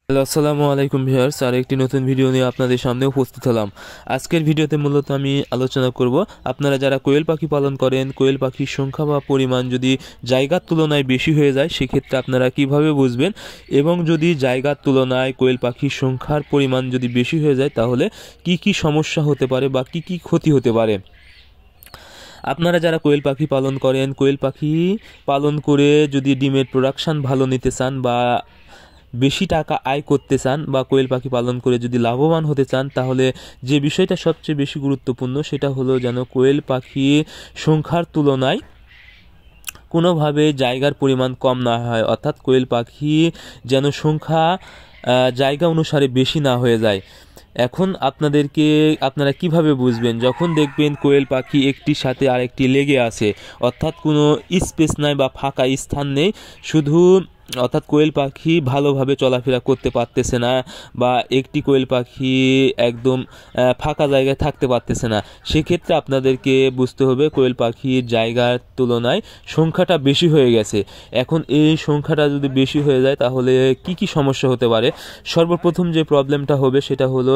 Hello, আসসালামু আলাইকুম viewers. আর একটি নতুন ভিডিও নিয়ে আপনাদের সামনে উপস্থিত হলাম। আজকের ভিডিওতে মূলত আমি আলোচনা করব আপনারা যারা কোয়েল পাখি পালন করেন, কোয়েল পাখির সংখ্যা বা পরিমাণ যদি জায়গার তুলনায় বেশি হয়ে যায় সেক্ষেত্রে আপনারা কিভাবে বুঝবেন, এবং যদি জায়গার তুলনায় কোয়েল পাখির সংখ্যার পরিমাণ যদি বেশি হয়ে যায় তাহলে কি কি সমস্যা হতে পারে বা কি কি ক্ষতি হতে পারে। আপনারা যারা কোয়েল পাখি পালন করেন, কোয়েল পাখি পালন করে যদি ডিমের প্রোডাকশান ভালো নিতে চান বা বেশি টাকা আয় করতে চান বা কোয়েল পাখি পালন করে যদি লাভবান হতে চান, তাহলে যে বিষয়টা সবচেয়ে বেশি গুরুত্বপূর্ণ সেটা হলো যেন কোয়েল পাখি সংখ্যার তুলনায় কোনোভাবে জায়গার পরিমাণ কম না হয়, অর্থাৎ কোয়েল পাখি যেন সংখ্যা জায়গা অনুসারে বেশি না হয়ে যায়। এখন আপনারা কিভাবে বুঝবেন, যখন দেখবেন কোয়েল পাখি একটির সাথে আরেকটি লেগে আছে, অর্থাৎ কোনো স্পেস নাই বা ফাঁকা স্থান নেই, অর্থাৎ কোয়েল পাখি ভালোভাবে চলাফেরা করতে পারতেছে না বা একটি কোয়েল পাখি একদম ফাঁকা জায়গায় থাকতে পারতেছে না, সেক্ষেত্রে আপনাদেরকে বুঝতে হবে কোয়েল পাখির জায়গার তুলনায় সংখ্যাটা বেশি হয়ে গেছে। এখন এই সংখ্যাটা যদি বেশি হয়ে যায় তাহলে কি কি সমস্যা হতে পারে। সর্বপ্রথম যে প্রবলেমটা হবে সেটা হলো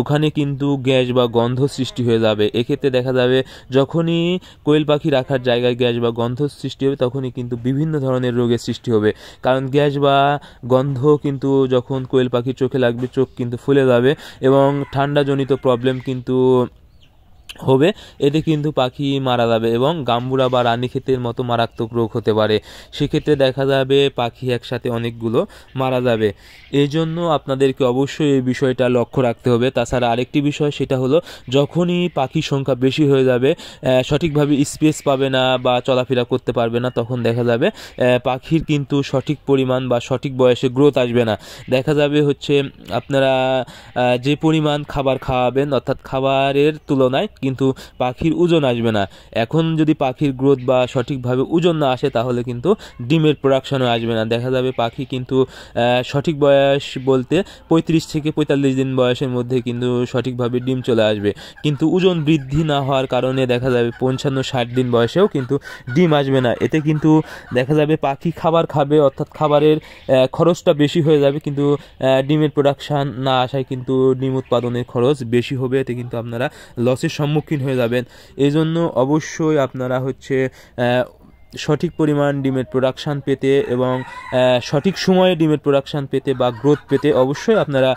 ওখানে কিন্তু গ্যাস বা গন্ধ সৃষ্টি হয়ে যাবে। এক্ষেত্রে দেখা যাবে যখনই কোয়েল পাখি রাখার জায়গায় গ্যাস বা গন্ধ সৃষ্টি হবে তখনই কিন্তু বিভিন্ন ধরনের রোগের সৃষ্টি হবে। কারণ গ্যাস বা গন্ধ কিন্তু যখন কোয়েল পাখির চোখে লাগবে চোখ কিন্তু ফুলে যাবে এবং ঠান্ডাজনিত প্রবলেম কিন্তু হবে, এতে কিন্তু পাখি মারা যাবে এবং গাম্বুরা বা রানীক্ষেতের মতো মারাত্মক রোগ হতে পারে। সেক্ষেত্রে দেখা যাবে পাখি একসাথে অনেকগুলো মারা যাবে। এই জন্য আপনাদেরকে অবশ্যই এই বিষয়টা লক্ষ্য রাখতে হবে। তাছাড়া আরেকটি বিষয় সেটা হলো যখনই পাখির সংখ্যা বেশি হয়ে যাবে, সঠিকভাবে স্পেস পাবে না বা চলাফেরা করতে পারবে না, তখন দেখা যাবে পাখির কিন্তু সঠিক পরিমাণ বা সঠিক বয়সে গ্রোথ আসবে না। দেখা যাবে আপনারা যে পরিমাণ খাবার খাওয়াবেন, অর্থাৎ খাবারের তুলনায় কিন্তু পাখির ওজন আসবে না। এখন যদি পাখির গ্রোথ বা সঠিকভাবে ওজন না আসে তাহলে কিন্তু ডিমের প্রোডাকশনও আসবে না। দেখা যাবে পাখি কিন্তু সঠিক বয়স বলতে 35 থেকে 45 দিন বয়সের মধ্যে কিন্তু সঠিকভাবে ডিম চলে আসবে, কিন্তু ওজন বৃদ্ধি না হওয়ার কারণে দেখা যাবে 55-60 দিন বয়সেও কিন্তু ডিম আসবে না। এতে কিন্তু দেখা যাবে পাখি খাবার খাবে, অর্থাৎ খাবারের খরচটা বেশি হয়ে যাবে, কিন্তু ডিমের প্রোডাকশান না আসায় কিন্তু ডিম উৎপাদনের খরচ বেশি হবে। এতে কিন্তু আপনারা লসের সম্মুখীন হয়ে যাবেন। এই জন্য অবশ্যই আপনারা সঠিক পরিমাণ ডিমের প্রোডাকশান পেতে এবং সঠিক সময়ে ডিমের প্রোডাকশান পেতে বা গ্রোথ পেতে অবশ্যই আপনারা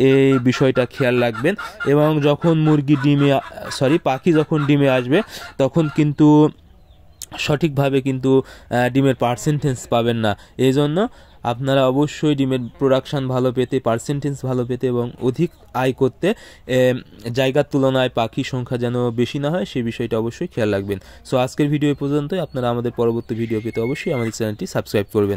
এই বিষয়টা খেয়াল রাখবেন। এবং যখন পাখি যখন ডিমে আসবে তখন কিন্তু সঠিকভাবে কিন্তু ডিমের পার্সেন্টেজ পাবেন না। এই জন্য আপনারা অবশ্যই ডিমের প্রোডাকশান ভালো পেতে, পার্সেন্টেজ ভালো পেতে এবং অধিক আয় করতে জায়গার তুলনায় পাখির সংখ্যা যেন বেশি না হয় সেই বিষয়টা অবশ্যই খেয়াল রাখবেন। সো আজকের ভিডিও পর্যন্তই। আপনারা আমাদের পরবর্তী ভিডিও পেতে অবশ্যই আমাদের চ্যানেলটি সাবস্ক্রাইব করবেন।